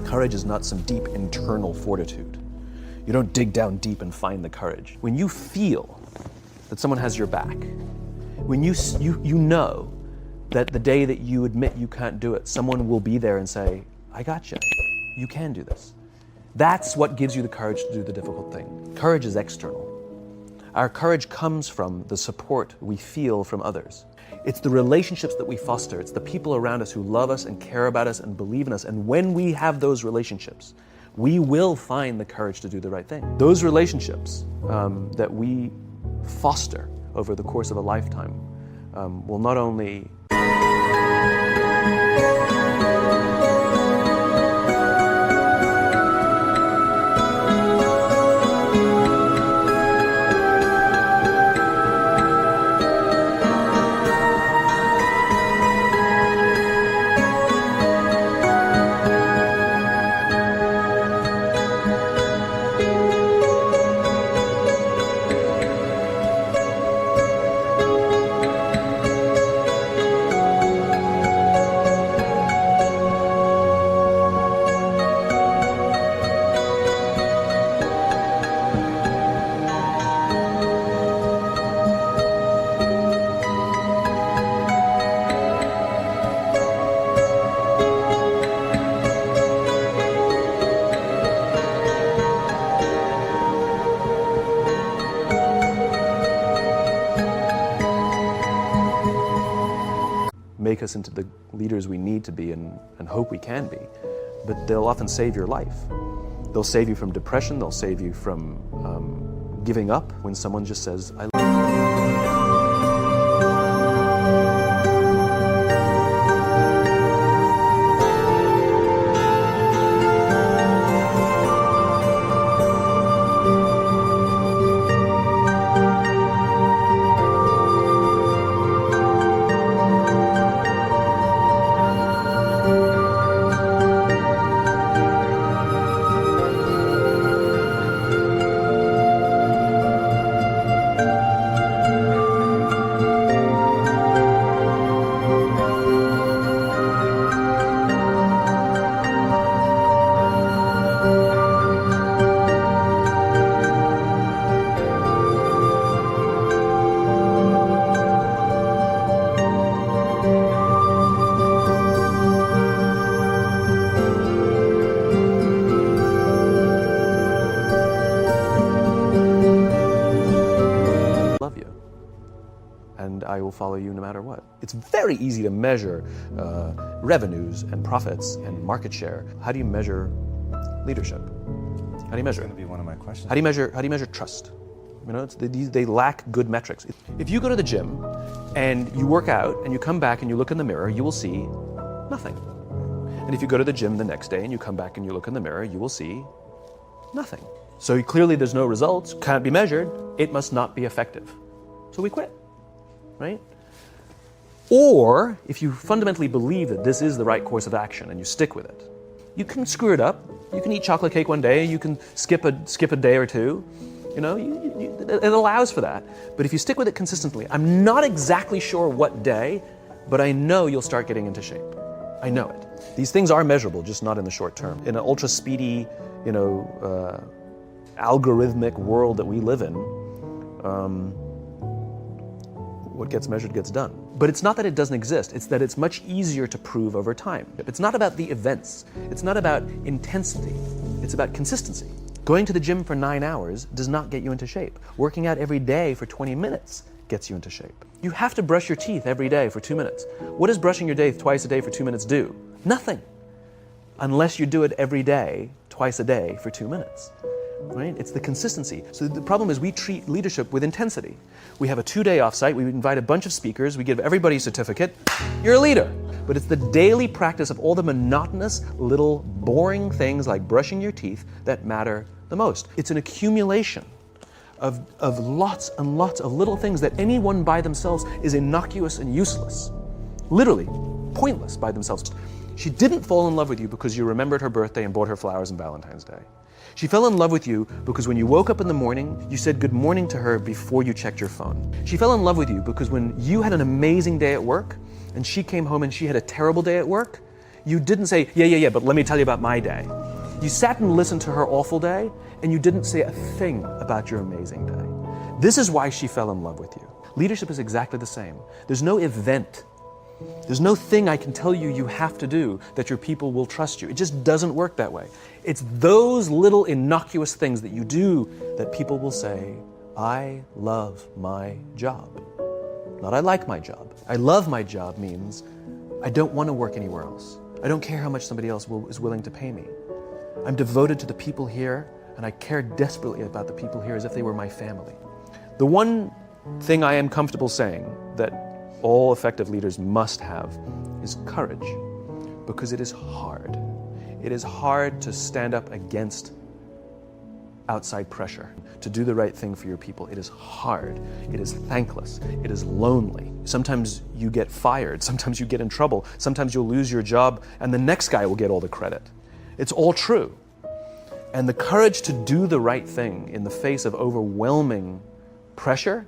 Courage is not some deep internal fortitude. You don't dig down deep and find the courage. When you feel that someone has your back, when you know that the day that you admit you can't do it, someone will be there and say, I got you. You can do this. That's what gives you the courage to do the difficult thing. Courage is external. Our courage comes from the support we feel from others. It's the relationships that we foster. It's the people around us who love us and care about us and believe in us. And when we have those relationships, we will find the courage to do the right thing. Those relationships that we foster over the course of a lifetime will not only make us into the leaders we need to be and hope we can be, but they'll often save your life. They'll save you from depression, they'll save you from giving up when someone just says, I love you, and I will follow you no matter what. It's very easy to measure revenues and profits and market share. How do you measure leadership? How do you measure it? That's going to be one of my questions. How do you measure trust? You know, they lack good metrics. If you go to the gym and you work out and you come back and you look in the mirror, you will see nothing. And if you go to the gym the next day and you come back and you look in the mirror, you will see nothing. So clearly there's no results, can't be measured, it must not be effective. So we quit, right? Or if you fundamentally believe that this is the right course of action and you stick with it, you can screw it up. You can eat chocolate cake one day, you can skip a day or two. You know, it allows for that. But if you stick with it consistently, I'm not exactly sure what day, but I know you'll start getting into shape. I know it. These things are measurable, just not in the short term. In an ultra speedy, algorithmic world that we live in, what gets measured gets done. But it's not that it doesn't exist, it's that it's much easier to prove over time. It's not about the events, it's not about intensity, it's about consistency. Going to the gym for 9 hours does not get you into shape. Working out every day for 20 minutes gets you into shape. You have to brush your teeth every day for 2 minutes. What does brushing your teeth twice a day for 2 minutes do? Nothing. Unless you do it every day, twice a day for 2 minutes. Right? It's the consistency. So the problem is we treat leadership with intensity. We have a 2-day offsite, we invite a bunch of speakers, we give everybody a certificate, you're a leader. But it's the daily practice of all the monotonous, little, boring things like brushing your teeth that matter the most. It's an accumulation of lots and lots of little things that anyone by themselves is innocuous and useless. Literally, pointless by themselves. She didn't fall in love with you because you remembered her birthday and bought her flowers on Valentine's Day. She fell in love with you because when you woke up in the morning, you said good morning to her before you checked your phone. She fell in love with you because when you had an amazing day at work and she came home and she had a terrible day at work, You didn't say, yeah, but let me tell you about my day. You sat and listened to her awful day, and you didn't say a thing about your amazing day. This is why she fell in love with you. Leadership is exactly the same. There's no event. There's no thing I can tell you you have to do that your people will trust you. It just doesn't work that way. It's those little innocuous things that you do that people will say, I love my job. Not I like my job. I love my job means I don't want to work anywhere else. I don't care how much somebody else is willing to pay me. I'm devoted to the people here, and I care desperately about the people here as if they were my family. The one thing I am comfortable saying that all effective leaders must have is courage, because it is hard. It is hard to stand up against outside pressure, to do the right thing for your people. It is hard. It is thankless. It is lonely. Sometimes you get fired. Sometimes you get in trouble. Sometimes you'll lose your job and the next guy will get all the credit. It's all true. And the courage to do the right thing in the face of overwhelming pressure,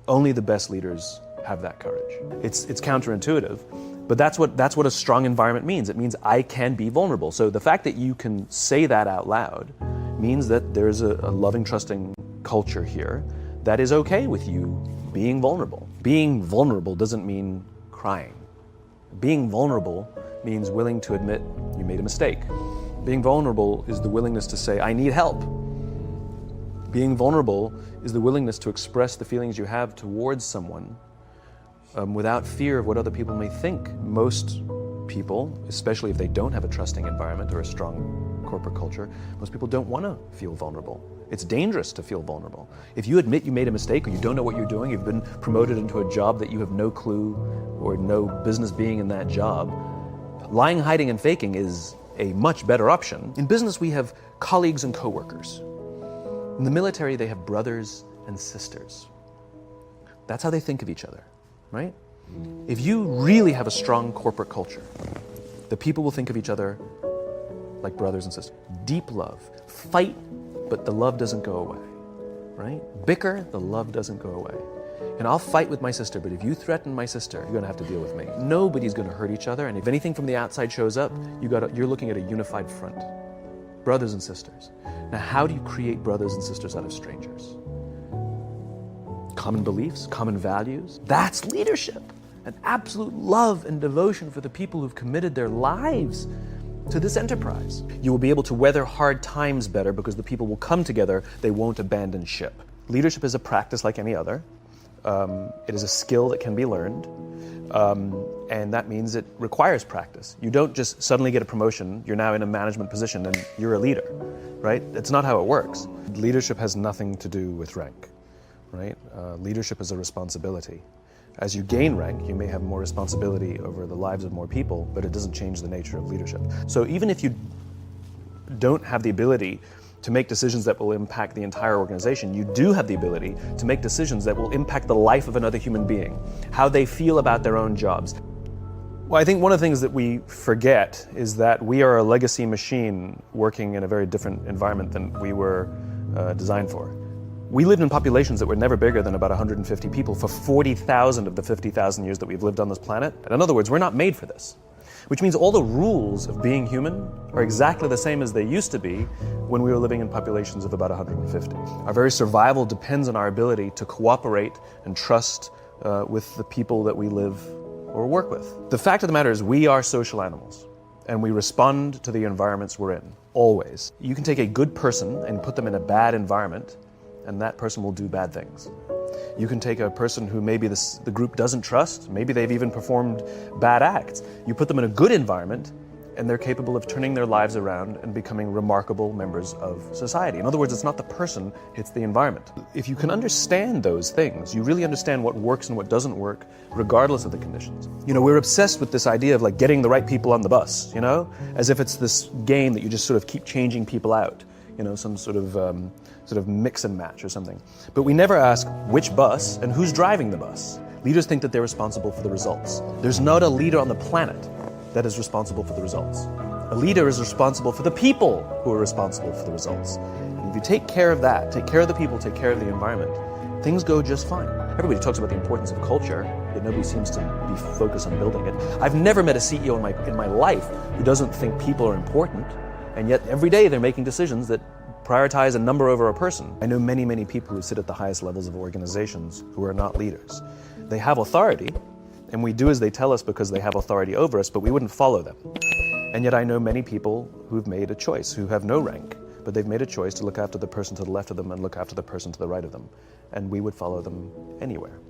only the best leaders have that courage. It's counterintuitive, but that's what a strong environment means. It means I can be vulnerable. So the fact that you can say that out loud means that there's a loving, trusting culture here that is okay with you being vulnerable. Being vulnerable doesn't mean crying. Being vulnerable means willing to admit you made a mistake. Being vulnerable is the willingness to say, I need help. Being vulnerable is the willingness to express the feelings you have towards someone without fear of what other people may think. Most people, especially if they don't have a trusting environment or a strong corporate culture, most people don't want to feel vulnerable. It's dangerous to feel vulnerable. If you admit you made a mistake or you don't know what you're doing, you've been promoted into a job that you have no clue or no business being in that job, lying, hiding, and faking is a much better option. In business, we have colleagues and coworkers. In the military, they have brothers and sisters. That's how they think of each other, right? If you really have a strong corporate culture, the people will think of each other like brothers and sisters. Deep love. Fight, but the love doesn't go away, right? Bicker, the love doesn't go away. And I'll fight with my sister, but if you threaten my sister, you're going to have to deal with me. Nobody's going to hurt each other, and if anything from the outside shows up, you're looking at a unified front. Brothers and sisters. Now, how do you create brothers and sisters out of strangers? Common beliefs, common values. That's leadership. An absolute love and devotion for the people who've committed their lives to this enterprise. You will be able to weather hard times better because the people will come together. They won't abandon ship. Leadership is a practice like any other. It is a skill that can be learned, and that means it requires practice. You don't just suddenly get a promotion, you're now in a management position and you're a leader, right? That's not how it works. Leadership has nothing to do with rank, right? Leadership is a responsibility. As you gain rank, you may have more responsibility over the lives of more people, but it doesn't change the nature of leadership. So even if you don't have the ability to make decisions that will impact the entire organization, you do have the ability to make decisions that will impact the life of another human being, how they feel about their own jobs. Well, I think one of the things that we forget is that we are a legacy machine working in a very different environment than we were designed for. We lived in populations that were never bigger than about 150 people for 40,000 of the 50,000 years that we've lived on this planet. And in other words, we're not made for this. Which means all the rules of being human are exactly the same as they used to be when we were living in populations of about 150. Our very survival depends on our ability to cooperate and trust with the people that we live or work with. The fact of the matter is we are social animals, and we respond to the environments we're in, always. You can take a good person and put them in a bad environment, and that person will do bad things. You can take a person who maybe the group doesn't trust, maybe they've even performed bad acts. You put them in a good environment, and they're capable of turning their lives around and becoming remarkable members of society. In other words, it's not the person, it's the environment. If you can understand those things, you really understand what works and what doesn't work, regardless of the conditions. You know, we're obsessed with this idea of like getting the right people on the bus, you know, as if it's this game that you just sort of keep changing people out, you know, some sort of mix and match or something. But we never ask which bus and who's driving the bus. Leaders think that they're responsible for the results. There's not a leader on the planet that is responsible for the results. A leader is responsible for the people who are responsible for the results. And if you take care of that, take care of the people, take care of the environment, things go just fine. Everybody talks about the importance of culture. Yet nobody seems to be focused on building it. I've never met a CEO in my life who doesn't think people are important, and yet every day they're making decisions that prioritize a number over a person. I know many, many people who sit at the highest levels of organizations who are not leaders. They have authority, and we do as they tell us because they have authority over us, but we wouldn't follow them. And yet I know many people who've made a choice, who have no rank, but they've made a choice to look after the person to the left of them and look after the person to the right of them. And we would follow them anywhere.